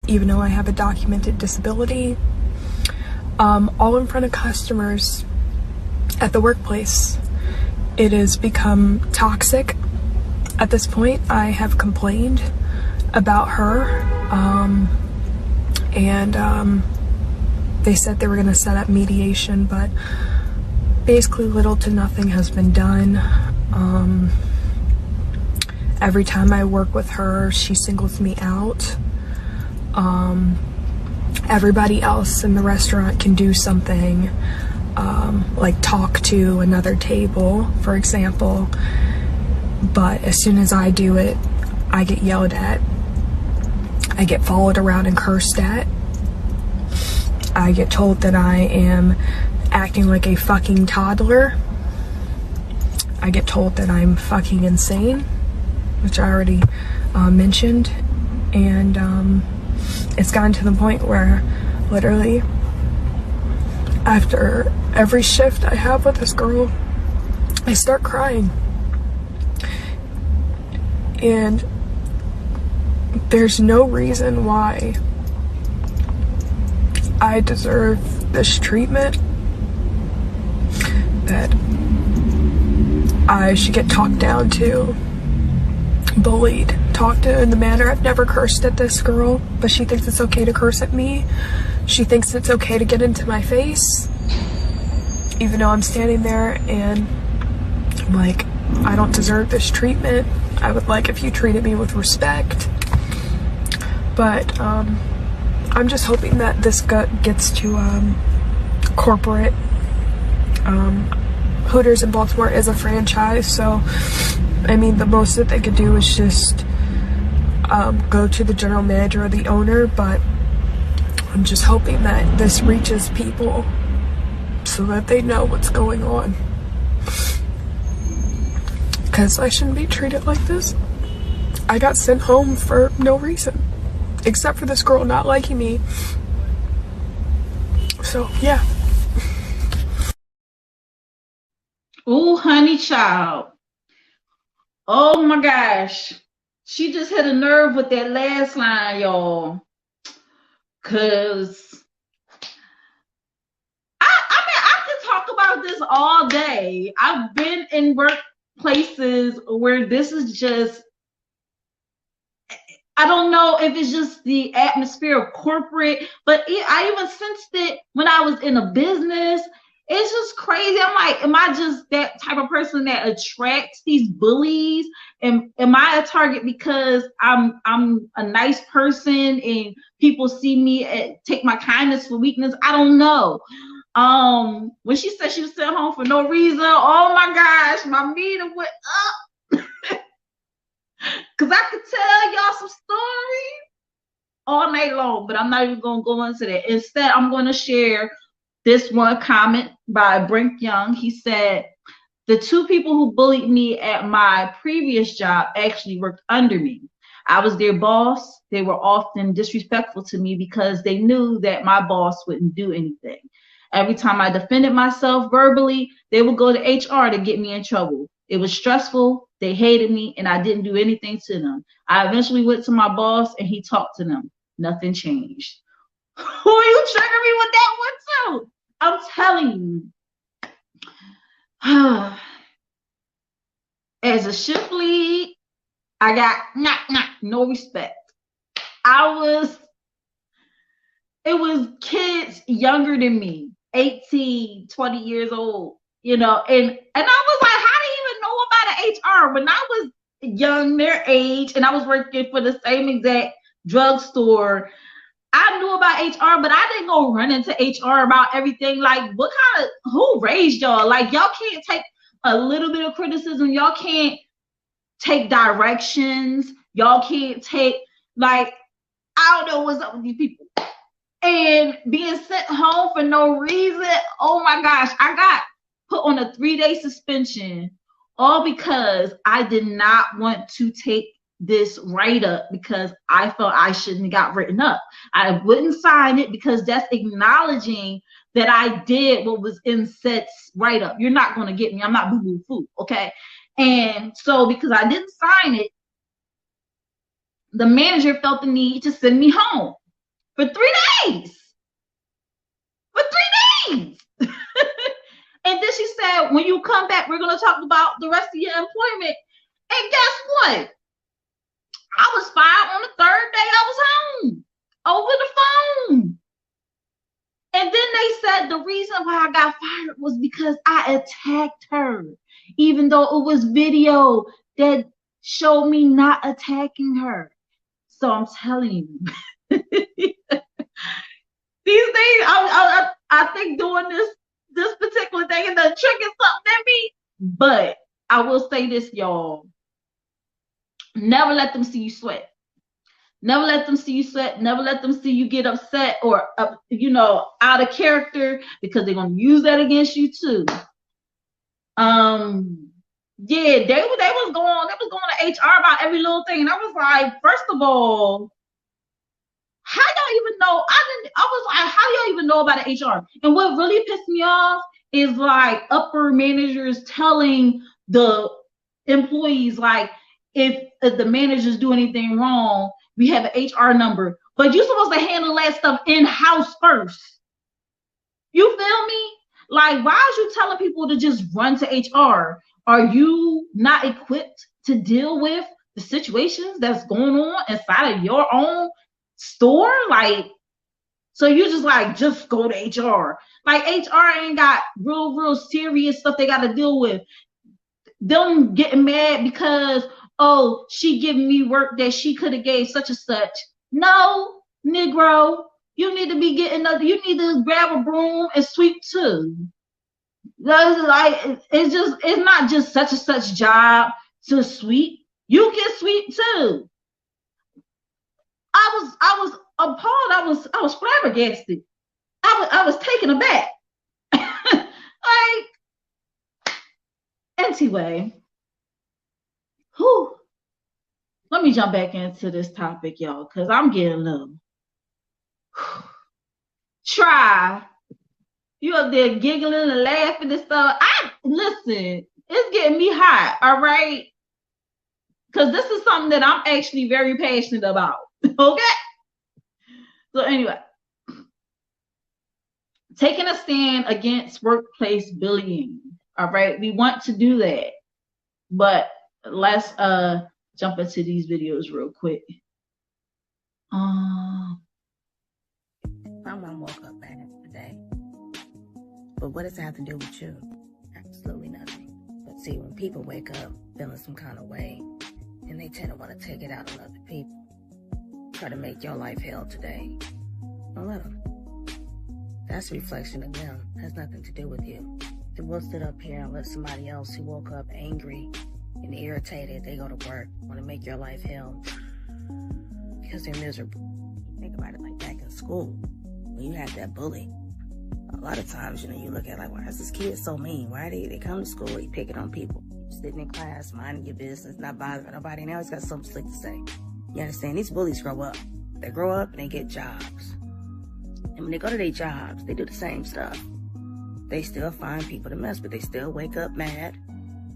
even though I have a documented disability, all in front of customers at the workplace. It has become toxic. At this point, I have complained about her, and they said they were going to set up mediation, but basically little to nothing has been done. Every time I work with her, she singles me out. Everybody else in the restaurant can do something, like talk to another table, for example, but as soon as I do it, I get yelled at. I get followed around and cursed at. I get told that I am acting like a fucking toddler. I get told that I'm fucking insane, which I already mentioned. And it's gotten to the point where literally after every shift I have with this girl, I start crying. And there's no reason why I deserve this treatment, that I should get talked down to, bullied, talked to in the manner. I've never cursed at this girl, but she thinks it's okay to curse at me. She thinks it's okay to get into my face, even though I'm standing there and I'm like, I don't deserve this treatment. I would like if you treated me with respect. But I'm just hoping that this gets to corporate. Hooters in Baltimore is a franchise, so I mean, the most that they could do is just go to the general manager or the owner, but I'm just hoping that this reaches people so that they know what's going on. Because I shouldn't be treated like this. I got sent home for no reason, except for this girl not liking me. So, yeah. Oh, honey child. Oh my gosh. She just hit a nerve with that last line, y'all. Cause I could talk about this all day. I've been in workplaces where this is just, I don't know if it's just the atmosphere of corporate, but I even sensed it when I was in a business. It's just crazy. I'm like, am I just that type of person that attracts these bullies? And am I a target because I'm a nice person and people see me take my kindness for weakness? I don't know. When she said she was sent home for no reason, oh my gosh, my meter went up. Cause I could tell y'all some stories all night long, but I'm not even gonna go into that. Instead, I'm gonna share this one comment by Brink Young. He said, the two people who bullied me at my previous job actually worked under me. I was their boss. They were often disrespectful to me because they knew that my boss wouldn't do anything. Every time I defended myself verbally, they would go to HR to get me in trouble. It was stressful. They hated me and I didn't do anything to them. I eventually went to my boss and he talked to them. Nothing changed. Who are you triggering me with that one too? I'm telling you. As a shift lead, I got no respect. It was kids younger than me, 18, 20 years old, you know, and I was like, how do you even know about an HR? When I was young, their age, and I was working for the same exact drugstore, I knew about HR, but I didn't go run into HR about everything. Like, who raised y'all? Like, y'all can't take a little bit of criticism. Y'all can't take directions. Y'all can't take, like, I don't know what's up with these people. And being sent home for no reason, oh my gosh, I got put on a 3-day suspension, all because I did not want to take this write-up because I felt I shouldn't have got written up. I wouldn't sign it because that's acknowledging that I did what was in said write-up. You're not going to get me. I'm not boo-boo food, okay? And so because I didn't sign it, the manager felt the need to send me home. for 3 days. For 3 days. And then she said, when you come back, we're going to talk about the rest of your employment. And guess what? I was fired on the 3rd day I was home over the phone. And then they said the reason why I got fired was because I attacked her, even though it was video that showed me not attacking her. So I'm telling you, these things, I think doing this particular thing is the trick is something in me. But I will say this, y'all. Never let them see you sweat. Never let them see you sweat. Never let them see you get upset or, out of character, because they're going to use that against you too. Yeah, they was going to HR about every little thing. And I was like, first of all, how y'all even know? I was like, how y'all even know about the HR? And what really pissed me off is like upper managers telling the employees, like, if the managers do anything wrong, we have an HR number. But you're supposed to handle that stuff in-house first. You feel me? Like, why are you telling people to just run to HR? Are you not equipped to deal with the situations that's going on inside of your own store? Like, so you just go to HR. Like, HR ain't got real serious stuff they got to deal with. Them getting mad because, oh, she giving me work that she could have gave such and such. No, Negro, you need to be you need to grab a broom and sweep too. Like, it's not just such and such job to sweep. You can sweep too. I was appalled. I was flabbergasted. I was taken aback. Like, anyway. Whew. Let me jump back into this topic, y'all, because I'm getting low. Try. You up there giggling and laughing and stuff. Listen, it's getting me hot, all right? Because this is something that I'm actually very passionate about, okay? So anyway, taking a stand against workplace bullying, all right? We want to do that, but let's jump into these videos real quick. My mom woke up bad today. But what does it have to do with you? Absolutely nothing. But see, when people wake up feeling some kind of way, and they tend to want to take it out on other people, try to make your life hell today, don't let them. That's a reflection of them. It has nothing to do with you. They will sit up here and let somebody else who woke up angry and irritated, they go to work, want to make your life hell because they're miserable. Think about it like back in school, when you had that bully. A lot of times, you look at like, why is this kid so mean? Why they come to school, they picking on people, sitting in class, minding your business, not bothering nobody, and they always got something slick to say. You understand? These bullies grow up. They grow up and they get jobs. And when they go to their jobs, they do the same stuff. They still find people to mess with. They still wake up mad.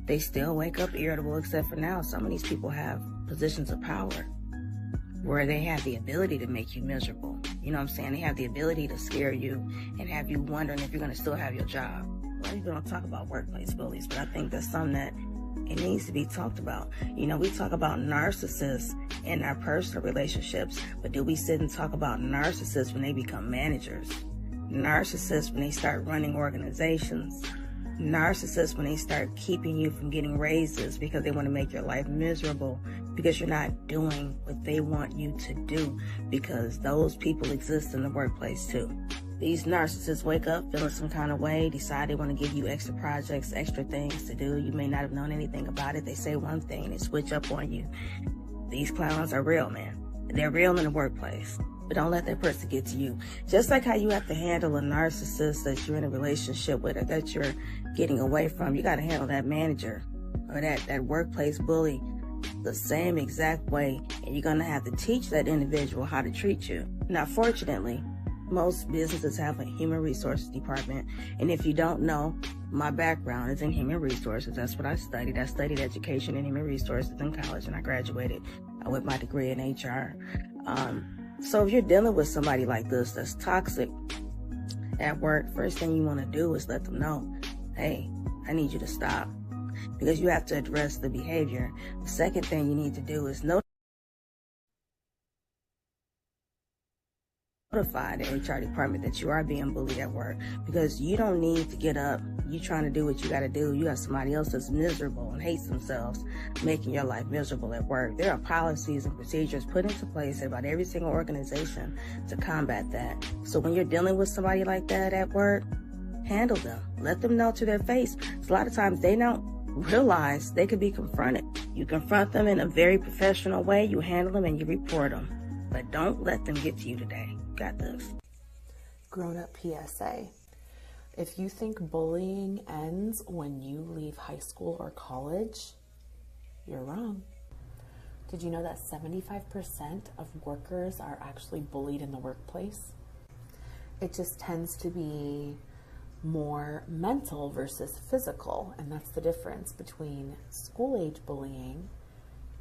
They still wake up irritable, except for now, some of these people have positions of power where they have the ability to make you miserable. You know what I'm saying? They have the ability to scare you and have you wondering if you're going to still have your job. A lot of people don't talk about workplace bullies, but I think that's something that it needs to be talked about. We talk about narcissists in our personal relationships, but do we sit and talk about narcissists when they become managers? Narcissists when they start running organizations? Narcissists when they start keeping you from getting raises because they want to make your life miserable because you're not doing what they want you to do, because those people exist in the workplace too. These narcissists wake up feeling some kind of way, decide they want to give you extra projects, extra things to do. You may not have known anything about it. They say one thing, they switch up on you. These clowns are real, man. They're real in the workplace. But don't let that person get to you. Just like how you have to handle a narcissist that you're in a relationship with or that you're getting away from, you got to handle that manager or that workplace bully the same exact way. And you're going to have to teach that individual how to treat you. Now, fortunately, most businesses have a human resources department. And if you don't know, my background is in human resources. That's what I studied. I studied education and human resources in college, and I graduated with my degree in HR. So if you're dealing with somebody like this that's toxic at work, first thing you want to do is let them know, hey, I need you to stop, because you have to address the behavior. The second thing you need to do is notify the HR department that you are being bullied at work, because you don't need to get up. You trying to do what you got to do. You got somebody else that's miserable and hates themselves, making your life miserable at work. There are policies and procedures put into place at about every single organization to combat that. So when you're dealing with somebody like that at work, handle them. Let them know to their face. A lot of times they don't realize they could be confronted. You confront them in a very professional way. You handle them and you report them. But don't let them get to you today. Got this. Grown-up PSA. If you think bullying ends when you leave high school or college, you're wrong. Did you know that 75% of workers are actually bullied in the workplace? It just tends to be more mental versus physical, and that's the difference between school-age bullying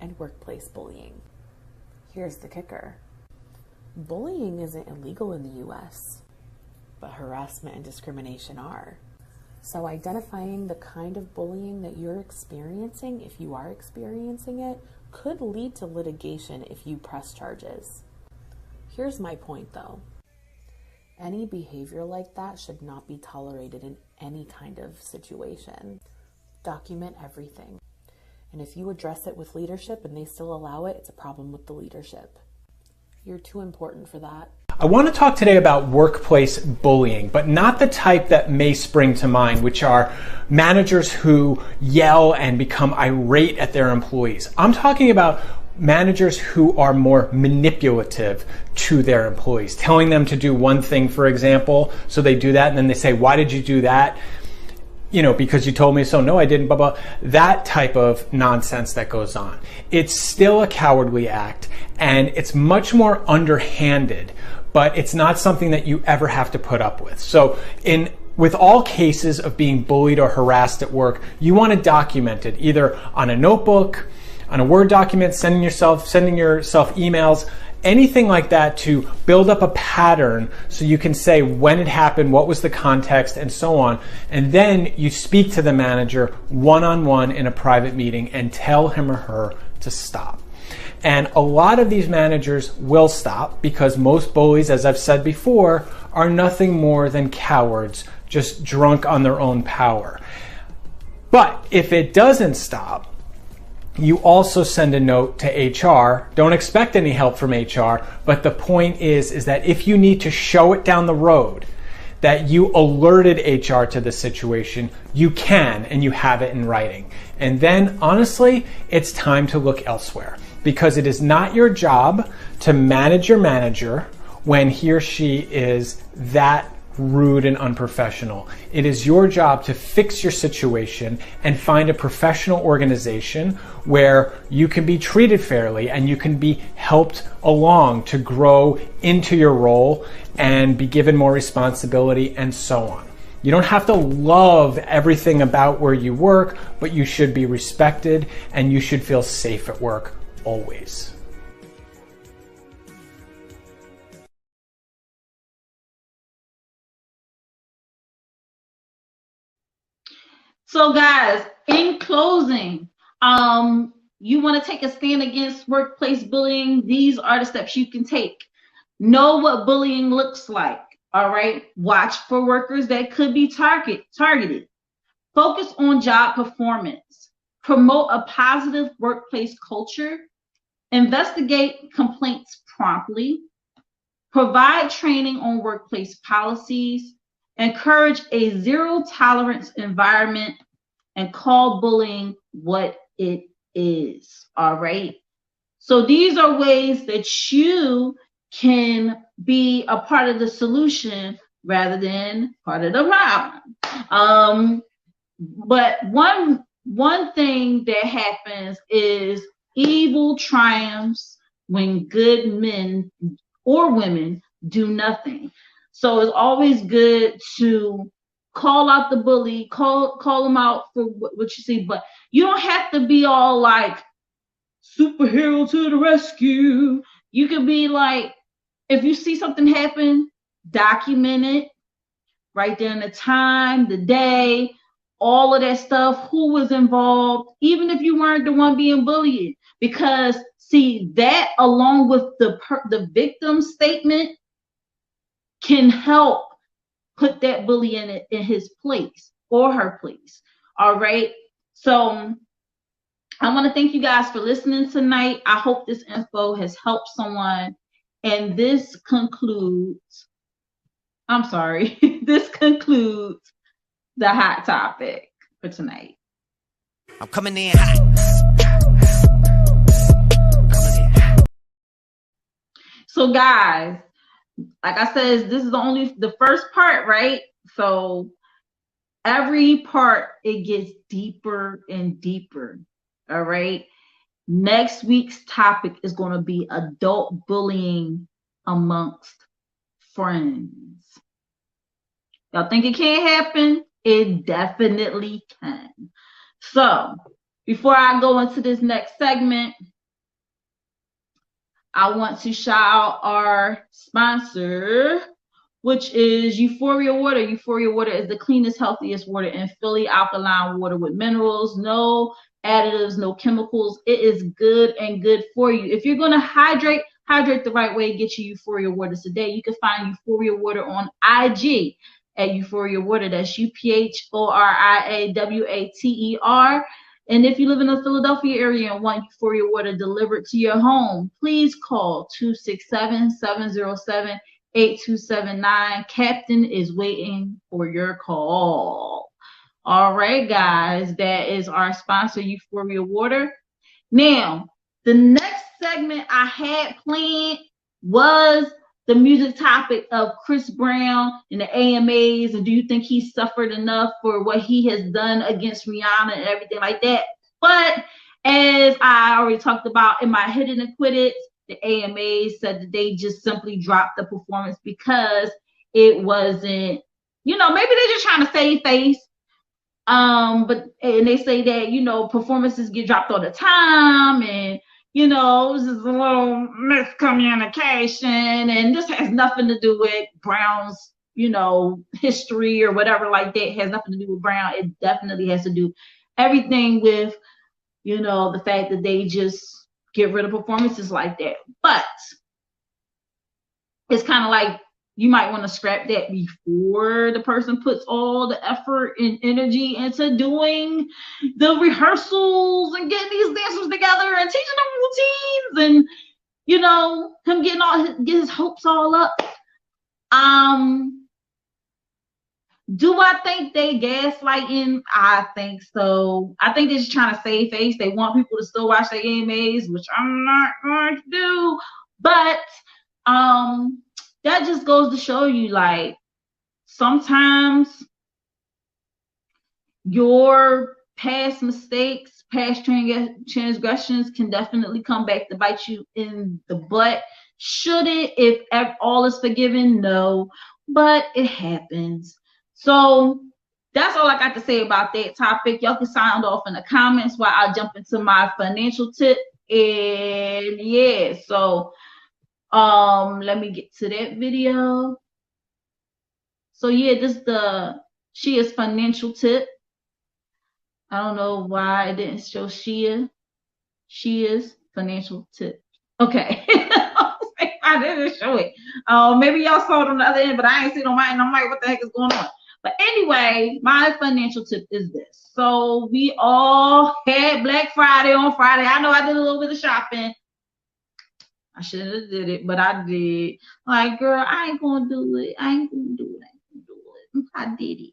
and workplace bullying. Here's the kicker. Bullying isn't illegal in the US, but harassment and discrimination are. So identifying the kind of bullying that you're experiencing, if you are experiencing it, could lead to litigation if you press charges. Here's my point though. Any behavior like that should not be tolerated in any kind of situation. Document everything. And if you address it with leadership and they still allow it, it's a problem with the leadership. You're too important for that. I want to talk today about workplace bullying, but not the type that may spring to mind, which are managers who yell and become irate at their employees. I'm talking about managers who are more manipulative to their employees, telling them to do one thing, for example, so they do that, and then they say, why did you do that? Because you told me so. No, I didn't, blah, blah. That type of nonsense that goes on. It's still a cowardly act, and it's much more underhanded, but it's not something that you ever have to put up with. So with all cases of being bullied or harassed at work, you want to document it either on a notebook, on a Word document, sending yourself emails, anything like that, to build up a pattern so you can say when it happened, what was the context, and so on. And then you speak to the manager one-on-one in a private meeting and tell him or her to stop. And a lot of these managers will stop because most bullies, as I've said before, are nothing more than cowards, just drunk on their own power. But if it doesn't stop, you also send a note to HR. Don't expect any help from HR, but the point is that if you need to show it down the road that you alerted HR to the situation, you can, and you have it in writing. And then, honestly, it's time to look elsewhere, because it is not your job to manage your manager when he or she is that rude and unprofessional. It is your job to fix your situation and find a professional organization where you can be treated fairly and you can be helped along to grow into your role and be given more responsibility and so on. You don't have to love everything about where you work, but you should be respected and you should feel safe at work always. So guys, in closing, you want to take a stand against workplace bullying. These are the steps you can take. Know what bullying looks like. All right. Watch for workers that could be targeted. Focus on job performance. Promote a positive workplace culture. Investigate complaints promptly. Provide training on workplace policies. Encourage a zero tolerance environment, and call bullying what it is. All right. So these are ways that you can be a part of the solution rather than part of the problem. But one thing that happens is evil triumphs when good men or women do nothing. So it's always good to call out the bully, call them out for what you see, but you don't have to be all like superhero to the rescue. You can be like, if you see something happen, document it, write down the time, the day, all of that stuff, who was involved, even if you weren't the one being bullied. Because see, that along with the victim statement can help put that bully in his place or her place. All right. So I want to thank you guys for listening tonight. I hope this info has helped someone. And this concludes this concludes the hot topic for tonight. I'm coming in hot. So guys, like I said, this is only the first part, right? So every part, it gets deeper and deeper. All right. Next week's topic is going to be adult bullying amongst friends. Y'all think it can't happen? It definitely can. So before I go into this next segment, I want to shout out our sponsor, which is Euphoria Water. Euphoria Water is the cleanest, healthiest water in Philly. Alkaline water with minerals, no additives, no chemicals. It is good and good for you. If you're going to hydrate the right way. Get you Euphoria Water today. You can find Euphoria Water on IG at Euphoria Water. That's UPHORIAWATER. And if you live in the Philadelphia area and want Euphoria Water delivered to your home, please call 267-707-8279. Captain is waiting for your call. All right, guys, that is our sponsor, Euphoria Water. Now, the next segment I had planned was the music topic of Chris Brown and the AMAs, and do you think he suffered enough for what he has done against Rihanna and everything like that? But as I already talked about in my Hidden and Quidditch, the AMAs said that they just simply dropped the performance because it wasn't, maybe they're just trying to save face. But they say that, performances get dropped all the time, and it's just a little miscommunication, and this has nothing to do with Brown's, history or whatever like that. It has nothing to do with Brown. It definitely has to do everything with, the fact that they just get rid of performances like that. But it's kind of like you might want to scrap that before the person puts all the effort and energy into doing the rehearsals and getting these dancers together and teaching them routines and, him get his hopes all up. Do I think they gaslighting? I think so. I think they're just trying to save face. They want people to still watch their AMAs, which I'm not going to do. But, that just goes to show you, sometimes your past mistakes, past transgressions can definitely come back to bite you in the butt. Should it, if all is forgiven? No, but it happens. So that's all I got to say about that topic. Y'all can sound off in the comments while I jump into my financial tip. And yeah, so let me get to that video. So yeah, this is Shia's financial tip. I don't know why it didn't show Shia's financial tip. Okay. I didn't show it. Maybe y'all saw it on the other end, but I ain't seen it on mine. I'm like, what the heck is going on? But anyway, my financial tip is this. So we all had Black Friday on Friday. I know I did a little bit of shopping. I shouldn't have did it, but I did. Like, girl, I ain't gonna do it. I did it.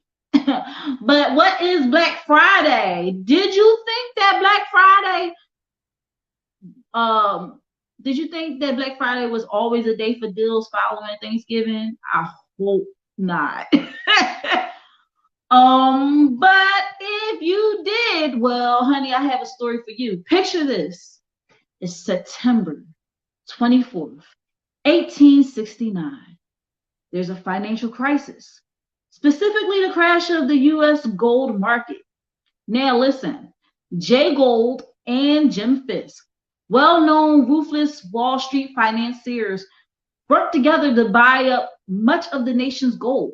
But what is Black Friday? Did you think that Black Friday was always a day for deals following Thanksgiving? I hope not. But if you did, well, honey, I have a story for you. Picture this. It's September 24th, 1869. There's a financial crisis, specifically the crash of the U.S. gold market. Now listen, Jay Gould and Jim Fisk, well-known ruthless Wall Street financiers, worked together to buy up much of the nation's gold,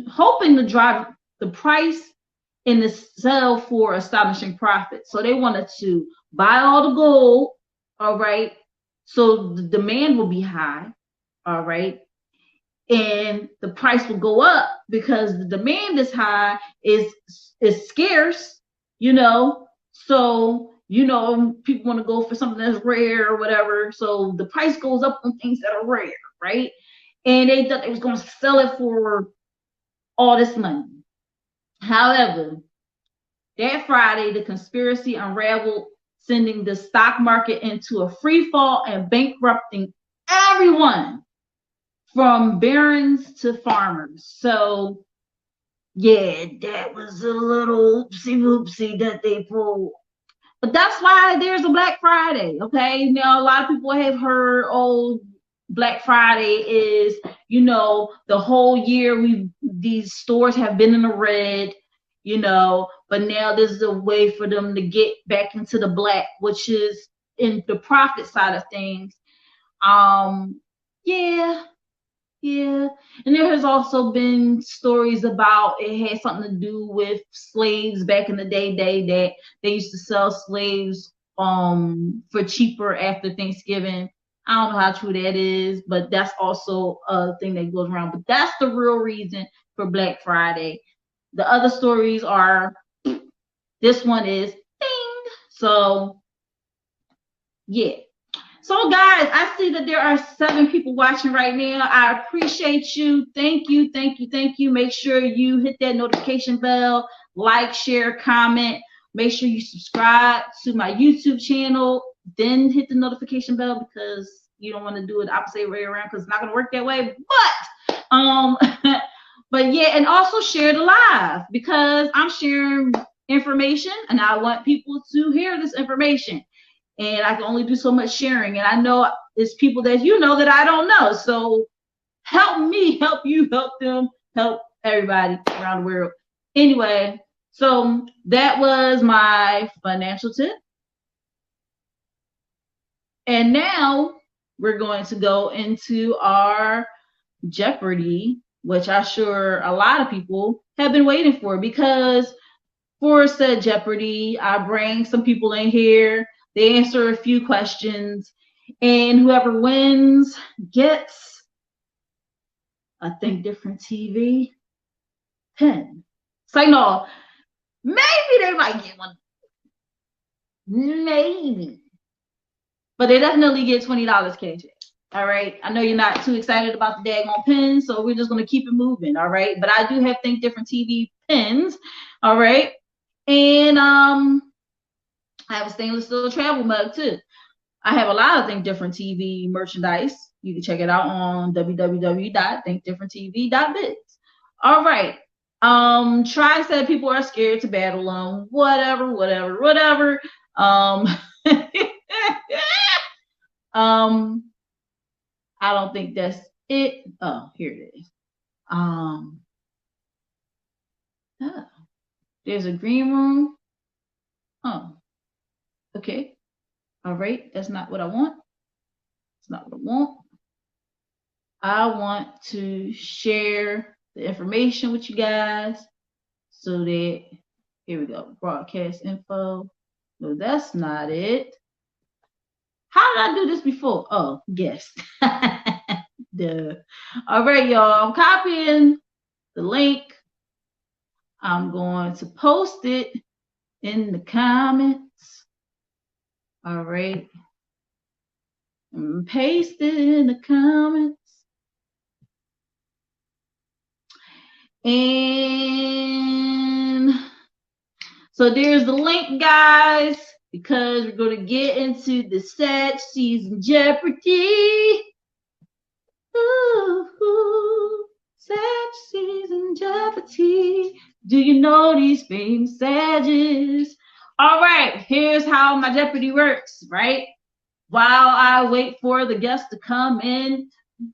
hoping to drive the price and to sell for astonishing profits. So they wanted to buy all the gold, all right, so the demand will be high, all right, and the price will go up because the demand is high, is scarce, you know. So, you know, people want to go for something that's rare or whatever. So the price goes up on things that are rare, right? And they thought they was going to sell it for all this money. However, that Friday, the conspiracy unraveled, sending the stock market into a free fall and bankrupting everyone from barons to farmers. So, yeah, that was a little oopsie that they pulled. But that's why there's a Black Friday, okay? Now, a lot of people have heard, oh, Black Friday is, you know, the whole year these stores have been in the red, you know, but now this is a way for them to get back into the black, which is in the profit side of things. Yeah. And there has also been stories about it had something to do with slaves back in the day that they used to sell slaves for cheaper after Thanksgiving. I don't know how true that is, but that's also a thing that goes around. But that's the real reason for Black Friday. The other stories are, this one is ding. So yeah. So guys, I see that there are 7 people watching right now. I appreciate you. Thank you. Make sure you hit that notification bell, like, share, comment. Make sure you subscribe to my YouTube channel. Then hit the notification bell, because you don't want to do it the opposite way around, because it's not going to work that way. But but yeah, and also share the live, because I'm sharing information and I want people to hear this information. And I can only do so much sharing. And I know it's people that you know that I don't know. So help me, help you, help them, help everybody around the world. Anyway, so that was my financial tip. And now we're going to go into our Jeopardy, which I'm sure a lot of people have been waiting for, because for said Jeopardy, I bring some people in here. They answer a few questions, and whoever wins gets a Think Different TV pen. It's like, no, maybe they might get one. Maybe. But they definitely get $20 cash. All right. I know you're not too excited about the daggone pens, so we're just going to keep it moving. All right. But I do have Think Different TV pens. All right. And I have a stainless steel travel mug too. I have a lot of Think Different TV merchandise. You can check it out on www.thinkdifferenttv.biz. All right. Try said people are scared to battle them. Whatever. I don't think that's it. Oh, here it is. There's a green room. Oh. Okay. All right. That's not what I want. That's not what I want. I want to share the information with you guys so that, here we go, broadcast info. No, that's not it. How did I do this before? Oh, yes. Duh. All right, y'all. I'm copying the link. I'm going to post it in the comments. All right. And paste it in the comments. And so there's the link, guys, because we're going to get into the Sag Season Jeopardy. Ooh, Sag Season Jeopardy. Do you know these famous Sages? All right, here's how my Jeopardy works, right? While I wait for the guests to come in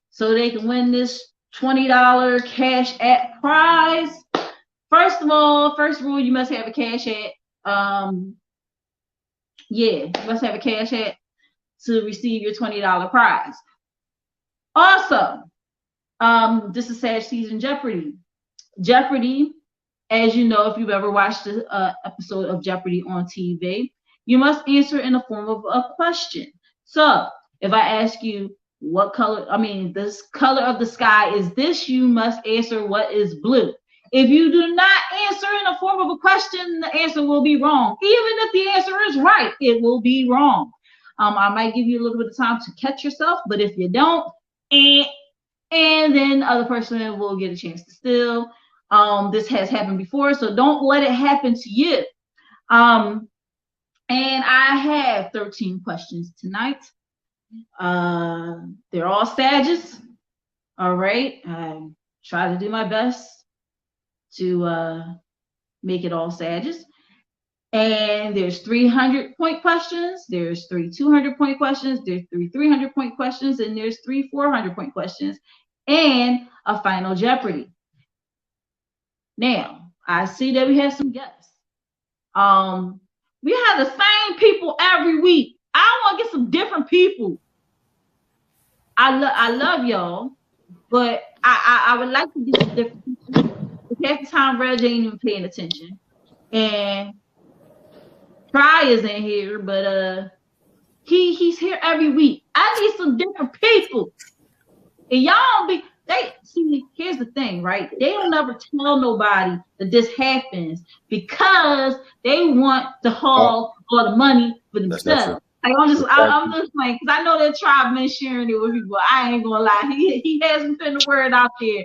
so they can win this $20 Cash App prize. First of all, first rule, you must have a Cash App. You must have a Cash App to receive your $20 prize. Also, this is Sag Season Jeopardy. Jeopardy, as you know, if you've ever watched an episode of Jeopardy on TV, you must answer in the form of a question. So if I ask you what color, this color of the sky is this, you must answer what is blue. If you do not answer in the form of a question, the answer will be wrong. Even if the answer is right, it will be wrong. I might give you a little bit of time to catch yourself, but if you don't, and then the other person will get a chance to steal. This has happened before, so don't let it happen to you. And I have 13 questions tonight. They're all Sages. All right. I try to do my best to make it all Sages. And there's 300-point questions. There's 3 200-point questions. There's 3 300-point questions. And there's 3 400-point questions. And a final Jeopardy. Now, I see that we have some guests. We have the same people every week. I want to get some different people. I love y'all, but I would like to get some different people. Half the time, Reg ain't even paying attention, and Try is in here, but he's here every week. I need some different people, and y'all see. Here's the thing, right? They don't ever tell nobody that this happens because they want to haul all the money for themselves. Like, I'm just like, because I know that Tribe been sharing it with people. I ain't gonna lie, he hasn't put the word out there,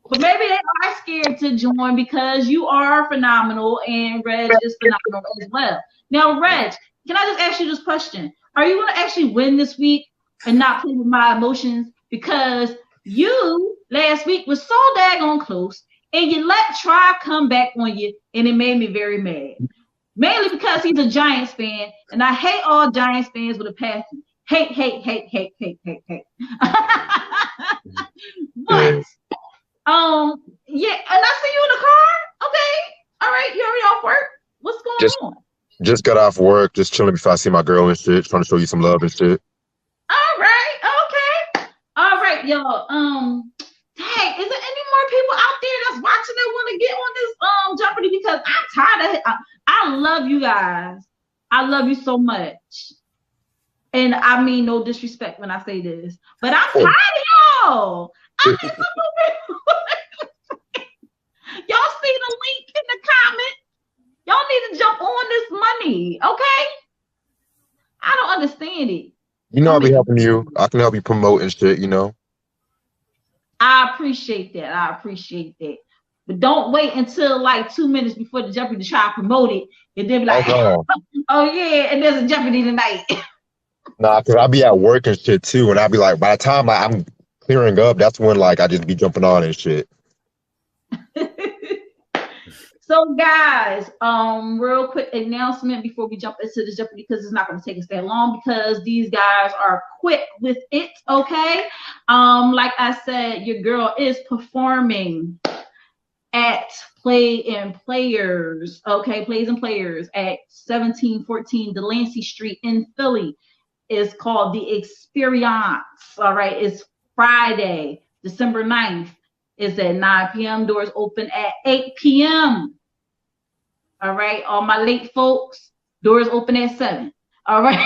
but maybe they are scared to join because you are phenomenal and Reg is phenomenal as well. Now, Reg, can I just ask you this question? Are you gonna actually win this week and not play with my emotions? Because you last week was so daggone close, and you let Tribe come back on you, and it made me very mad. Mainly because he's a Giants fan, and I hate all Giants fans with a passion. Hate. But, yeah, and I see you in the car. Okay, all right, you already off work? What's going on? Just got off work, just chilling before I see my girl and shit, trying to show you some love and shit. All right, y'all. Dang, is there any more people out there that's watching that want to get on this Jeopardy? Because I'm tired of it. I love you guys. I love you so much. And I mean no disrespect when I say this, but I'm tired of y'all. I need some more. Y'all see the link in the comment? Y'all need to jump on this money, okay? I don't understand it. You know, I'll be helping you. I can help you promote and shit, you know. I appreciate that. But don't wait until like 2 minutes before the Jeopardy to try to promote it and then be like, oh yeah, and there's a Jeopardy tonight. Nah, because I'll be at work and shit too, and I'll be like, by the time I'm clearing up, that's when like I just be jumping on and shit. So guys, real quick announcement before we jump into the Jeopardy, because it's not going to take us that long because these guys are quick with it, okay? Like I said, your girl is performing at Plays and Players at 1714 Delancey Street in Philly. It's called The Experience, all right? It's Friday, December 9th. It's at 9 p.m. Doors open at 8 p.m. All right, all my late folks, doors open at 7. All right.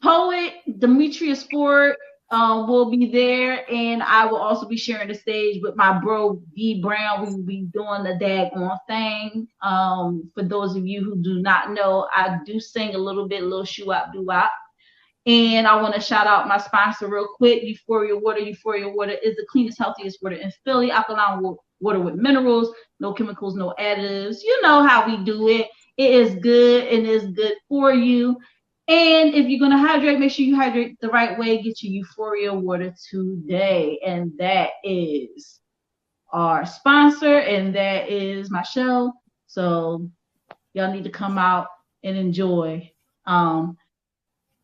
Poet Demetrius Ford will be there, and I will also be sharing the stage with my bro B Brown. We will be doing the daggone thing. For those of you who do not know, I do sing a little shoo-wop doo-wop. And I want to shout out my sponsor real quick, Euphoria Water. Euphoria Water is the cleanest, healthiest water in Philly. Alkaline water with minerals, no chemicals, no additives. You know how we do it. It is good and it's good for you. And if you're going to hydrate, make sure you hydrate the right way. Get your Euphoria Water today. And that is our sponsor, and that is my show. So y'all need to come out and enjoy.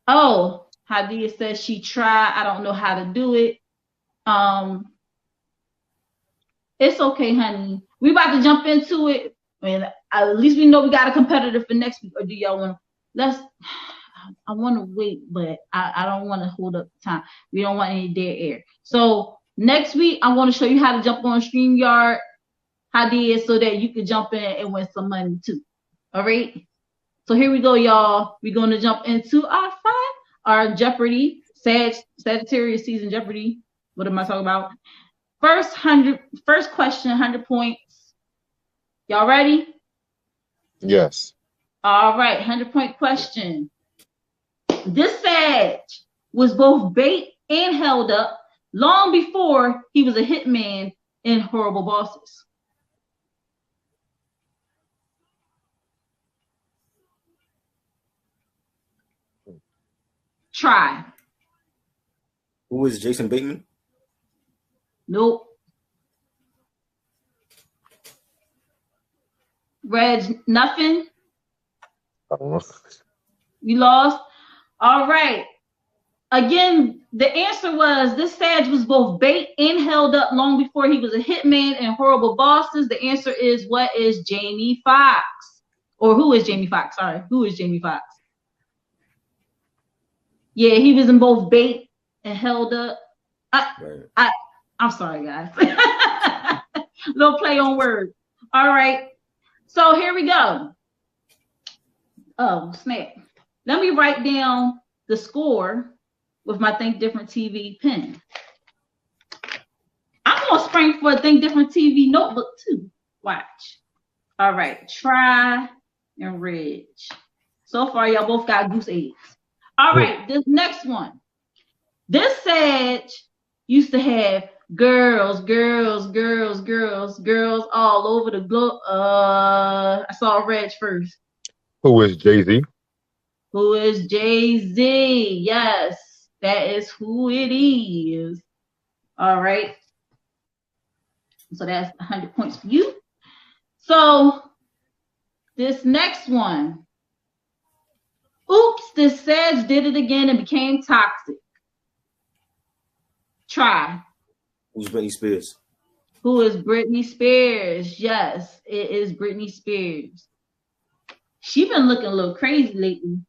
Oh, Hadia says she tried. I don't know how to do it. It's okay, honey. We about to jump into it. And at least we know we got a competitor for next week. Or do y'all want to? I want to wait, but I don't want to hold up the time. We don't want any dead air. So next week, I want to show you how to jump on StreamYard, how to do it so that you can jump in and win some money too. All right. So here we go, y'all. We're going to jump into our Jeopardy, Sagittarius season Jeopardy. What am I talking about? First question, 100 points. Y'all ready? Yes. All right, 100-point question. This Sag was both bait and held up long before he was a hitman in Horrible Bosses. Try. Who is Jason Bateman? Nope. Reg, nothing? I don't know. You lost? All right. Again, the answer was this Sag was both bait and held up long before he was a hitman in Horrible Bosses. The answer is, what is Jamie Foxx? Or who is Jamie Foxx? Sorry, who is Jamie Foxx? Yeah, he was in both bait and held up. I'm sorry, guys. Little play on words. All right. So here we go. Oh, snap. Let me write down the score with my Think Different TV pen. I'm going to spring for a Think Different TV notebook too. Watch. All right. Try and Reg. So far, y'all both got goose eggs. All right. This next one. This Sag used to have girls all over the globe. I saw Reg first. Who is Jay-Z? Who is Jay-Z? Yes, that is who it is. All right. So that's 100 points for you. So this next one. Oops, this Sag did it again and became toxic. Try. Who's Britney Spears? Who is Britney Spears? Yes, it is Britney Spears. She been looking a little crazy lately.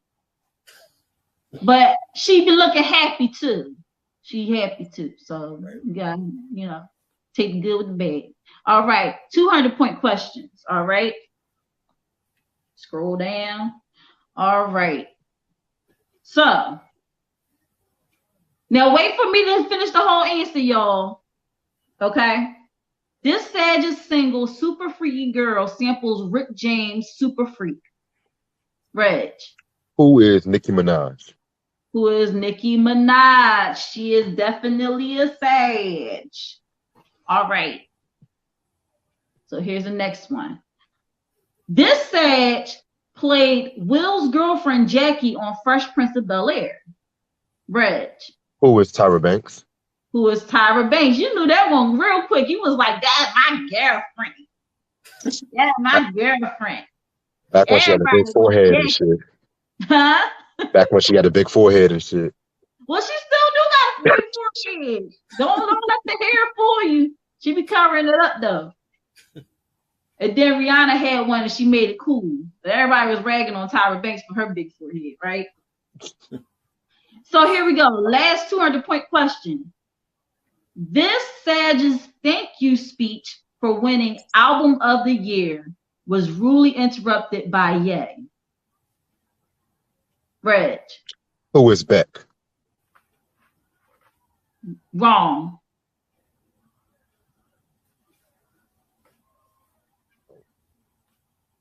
But she been looking happy too. She happy too. So you got, take the good with the bad. All right. 200-point questions. All right. Scroll down. All right. So now wait for me to finish the whole answer, y'all. Okay. This Sag's single, Super Freaky Girl, samples Rick James' Super Freak. Reg. Who is Nicki Minaj? Who is Nicki Minaj? She is definitely a Sag. All right. So here's the next one. This Sag played Will's girlfriend Jackie on Fresh Prince of Bel-Air. Reg. Who is Tyra Banks? Who is Tyra Banks? You knew that one real quick. You was like, that's my girlfriend. That's my girlfriend. Back when she had a big forehead and shit. Huh? Back when she had a big forehead and shit. Well, she still do got a big forehead. Don't let the hair fool you. She be covering it up though. And then Rihanna had one and she made it cool. But everybody was ragging on Tyra Banks for her big forehead, right? So here we go. Last 200-point question. This Sag's thank you speech for winning Album of the Year was rudely interrupted by Ye. Reg. Who is Beck? Wrong.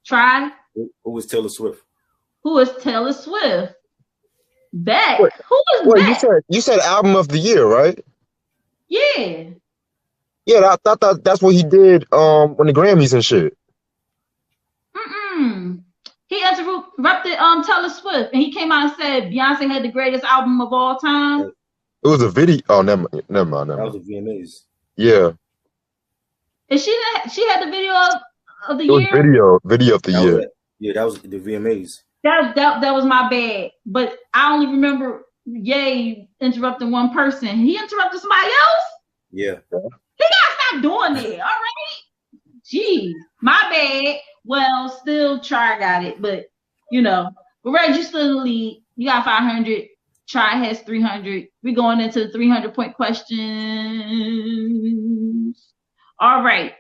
Try. Who is Taylor Swift? Who is Taylor Swift? Beck. Wait, Who is Beck? You said Album of the Year, right? Yeah. Yeah, I thought that's what he did when the Grammys and shit. He interrupted Taylor Swift and he came out and said Beyonce had the greatest album of all time. It was a video. Oh, never mind. That was the VMAs. Yeah. And she had the video of the It was year. Video of the year. Yeah, that was the VMAs. That was my bad. But I only remember Ye interrupting one person. He interrupted somebody else? Yeah. He gotta stop doing that. All right. Jeez, my bad. Well, still Try got it, but Reg, you still in the lead. You got 500. Try has 300. We're going into the 300-point questions. All right.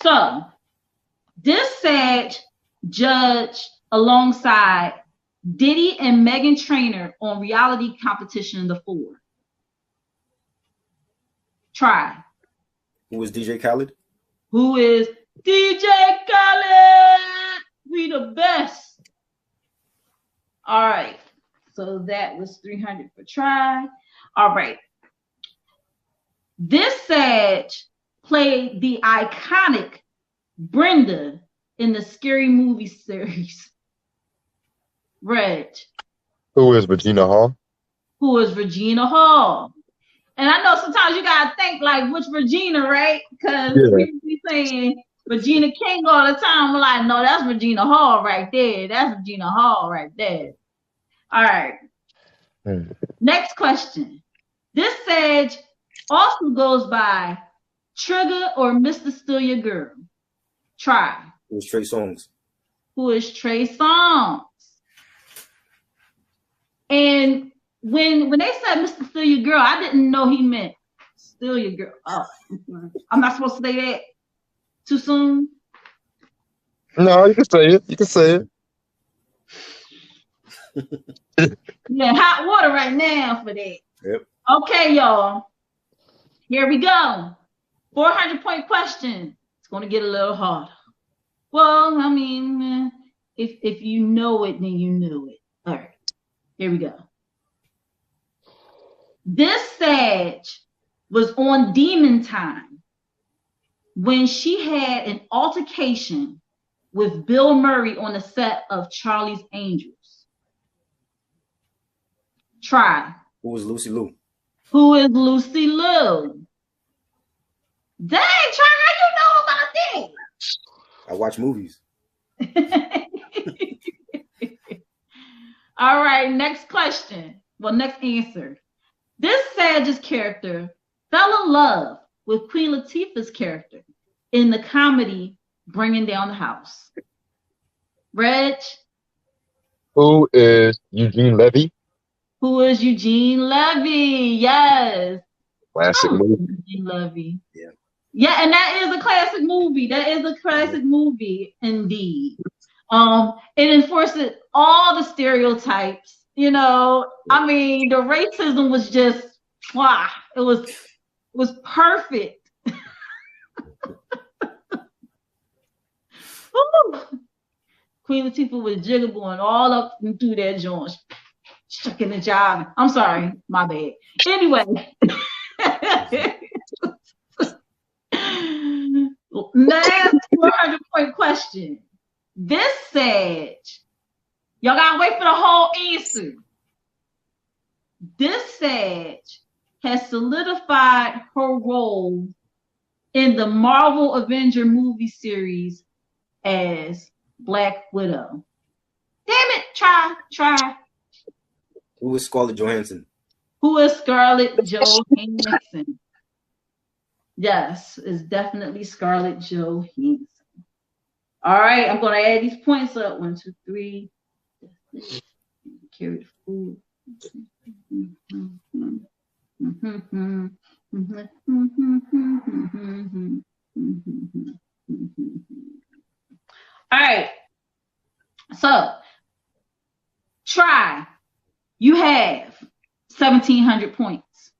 So this said judge alongside Diddy and Meghan Trainor on reality competition The Four. Try. Who is DJ Khaled? Who is DJ Khaled? We the best. All right. So that was 300 for try. All right. This Sage played the iconic Brenda in the Scary Movie series. Reg. Who is Regina Hall? Who is Regina Hall? And I know sometimes you gotta think like which Regina, right? Because people be saying Regina King all the time. We're like, no, that's Regina Hall right there. That's Regina Hall right there. All right. Next question. This Sage also goes by Trigger or Mr. Still Your Girl. Try. Who is Trey Songz? Who is Trey Songz? And when they said Mr. Still Your Girl, I didn't know he meant Still Your Girl. Oh, I'm not supposed to say that too soon? No, you can say it. You can say it. Yeah, hot water right now for that. Yep. Okay, y'all. Here we go. 400-point question. It's going to get a little harder. Well, I mean, if you know it, then you know it. All right. Here we go. This Sage was on Demon Time when she had an altercation with Bill Murray on the set of Charlie's Angels. Try. Who is Lucy Liu? Who is Lucy Liu? Dang, Try, how you know about that? I watch movies. All right, next question. Well, next answer. This Sage's character fell in love with Queen Latifah's character in the comedy Bringing Down the House. Reg? Who is Eugene Levy? Who is Eugene Levy? Yes. Classic movie. Eugene Levy. Yeah. Yeah, and that is a classic movie. That is a classic movie indeed. It enforces all the stereotypes, you know. I mean, the racism was just wow, it was perfect. Queen Latifah was jiggling all up and through that joint, shucking and jiving. I'm sorry, my bad. Anyway. Last 400-point question. This Sage, y'all gotta wait for the whole answer. This Sage has solidified her role in the Marvel Avenger movie series as Black Widow. Damn it, try. Who is Scarlett Johansson? Who is Scarlett Johansson? Yes, it's definitely Scarlett Johansson. All right, I'm going to add these points up. 1, 2, 3. Carry the food. All right. So, try. You have 1,700 points.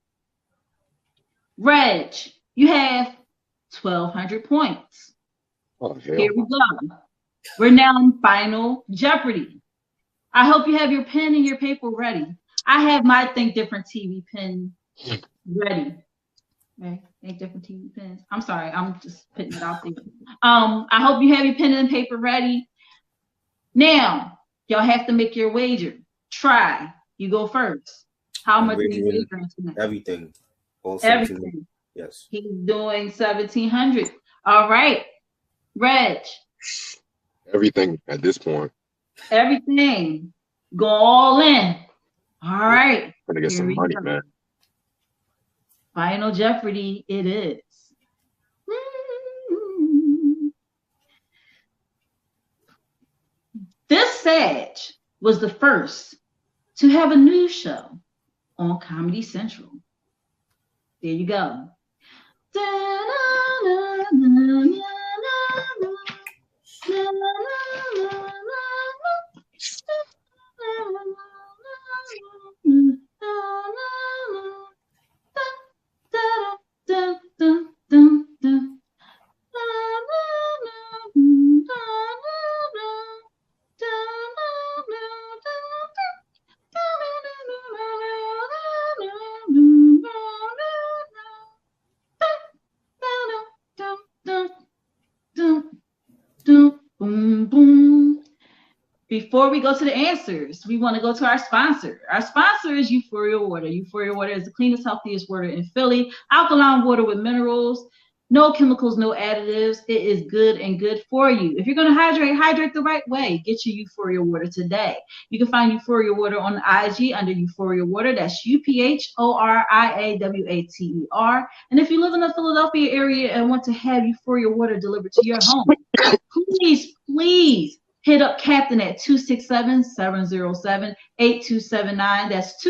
Reg, you have 1,200 points. Oh, hell. Here we go. We're now in Final Jeopardy. I hope you have your pen and your paper ready. I have my Think Different TV pen ready. Okay, Think Different TV pens. I'm sorry, I'm just putting it out there. I hope you have your pen and paper ready. Now, y'all have to make your wager. Try. You go first. How much are you wagering tonight? Everything. All Everything. Yes. He's doing 1,700. All right. Reg. Everything at this point. Everything. Go all in. All right. Gonna get Here some we money, go. man. Final Jeopardy it is. This Sage was the first to have a news show on Comedy Central? There you go. Boom, boom. Before we go to the answers, we want to go to our sponsor. Our sponsor is Euphoria Water. Euphoria Water is the cleanest, healthiest water in Philly. Alkaline water with minerals, no chemicals, no additives. It is good and good for you. If you're going to hydrate the right way. Get your Euphoria Water today. You can find Euphoria Water on IG under Euphoria Water. That's UPHORIAWATER. And if you live in the Philadelphia area and want to have Euphoria Water delivered to your home, please hit up Captain at 267-707-8279. That's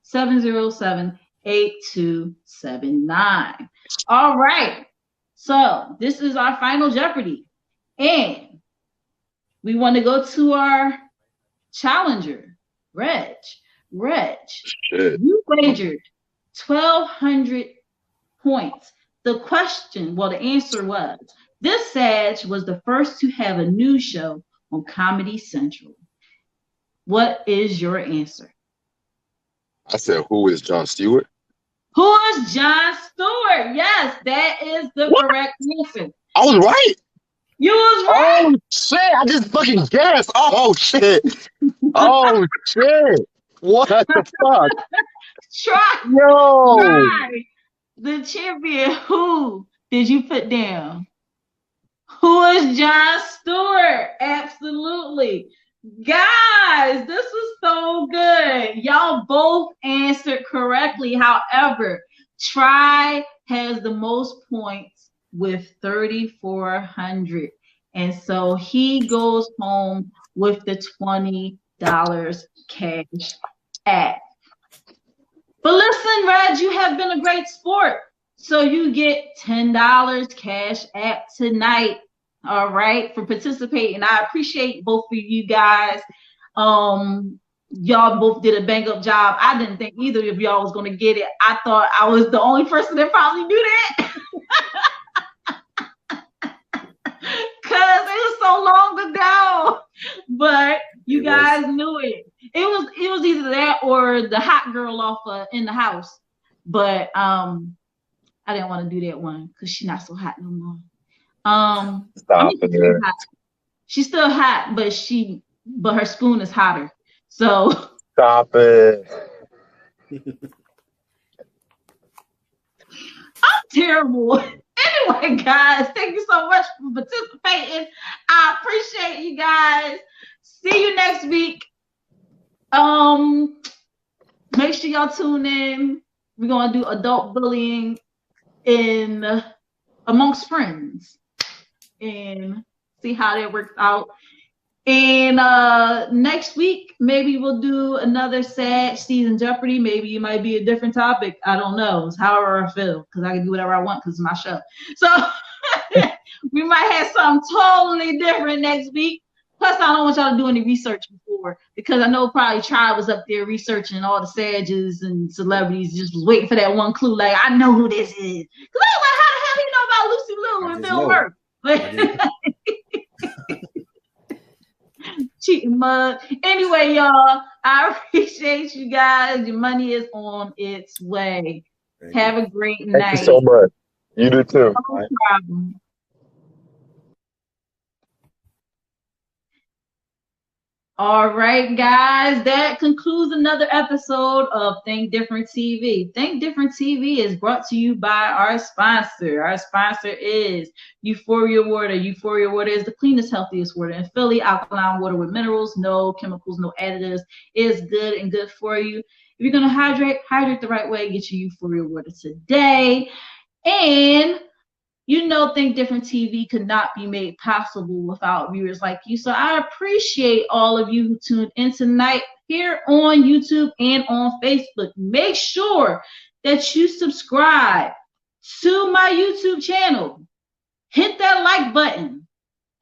267-707-8279. All right. So this is our final Jeopardy. And we want to go to our challenger, Reg. You wagered 1,200 points. The answer was, this Sag was the first to have a news show on Comedy Central. What is your answer? I said, who is Jon Stewart? Who is Jon Stewart? Yes, that is the correct answer. I was right. You was right. Oh, shit. I just fucking guessed. Oh, shit. Oh, shit. What the fuck? Try. The champion, who did you put down? Who is Jon Stewart? Absolutely. Guys, this was so good. Y'all both answered correctly. However, Try has the most points with 3,400. And so he goes home with the $20 cash app. But listen, Reg, you have been a great sport. So you get $10 cash app tonight. All right, for participating. I appreciate both of you guys. Y'all both did a bang up job. I didn't think either of y'all was gonna get it. I thought I was the only person that probably knew that. Cause it was so long ago. But you guys knew it. It was either that or the hot girl off In the House. But I didn't want to do that one because she's not so hot no more. She's still hot, but her spoon is hotter. So stop it. I'm terrible. Anyway, guys, thank you so much for participating. I appreciate you guys. See you next week. Make sure y'all tune in. We're gonna do adult bullying amongst friends and see how that works out. And next week, maybe we'll do another Sag season Jeopardy. Maybe it might be a different topic. I don't know. It's however I feel, because I can do whatever I want because it's my show. So we might have something totally different next week. Plus, I don't want y'all to do any research before, because I know probably Tribe was up there researching all the Sages and celebrities, just was waiting for that one clue. Like, I know who this is. Because I was like, how the hell do you know about Lucy Liu and Bill Murray? Cheating mug. Anyway, y'all, I appreciate you guys. Your money is on its way. Have a great night. Thank you so much. You do too. No problem. All right, guys, that concludes another episode of Think Different TV. Think Different TV is brought to you by our sponsor. Our sponsor is Euphoria Water. Euphoria Water is the cleanest, healthiest water in Philly. Alkaline water with minerals, no chemicals, no additives. It's good and good for you. If you're going to hydrate the right way. Get your Euphoria Water today. And you know, Think Different TV could not be made possible without viewers like you. So I appreciate all of you who tuned in tonight here on YouTube and on Facebook. Make sure that you subscribe to my YouTube channel. Hit that like button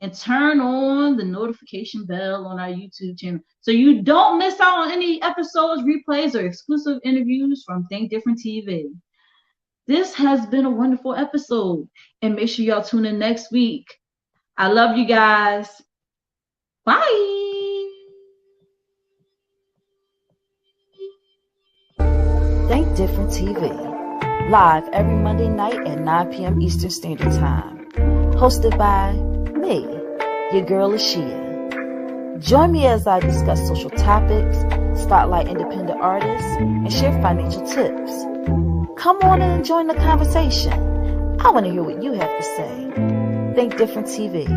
and turn on the notification bell on our YouTube channel so you don't miss out on any episodes, replays, or exclusive interviews from Think Different TV. This has been a wonderful episode, and make sure y'all tune in next week. I love you guys. Bye. Think Different TV, live every Monday night at 9 p.m. Eastern Standard Time. Hosted by me, your girl Ashia. Join me as I discuss social topics, spotlight independent artists, and share financial tips. Come on in and join the conversation. I want to hear what you have to say. Think Different TV,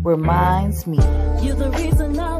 where minds meet. You're the reason I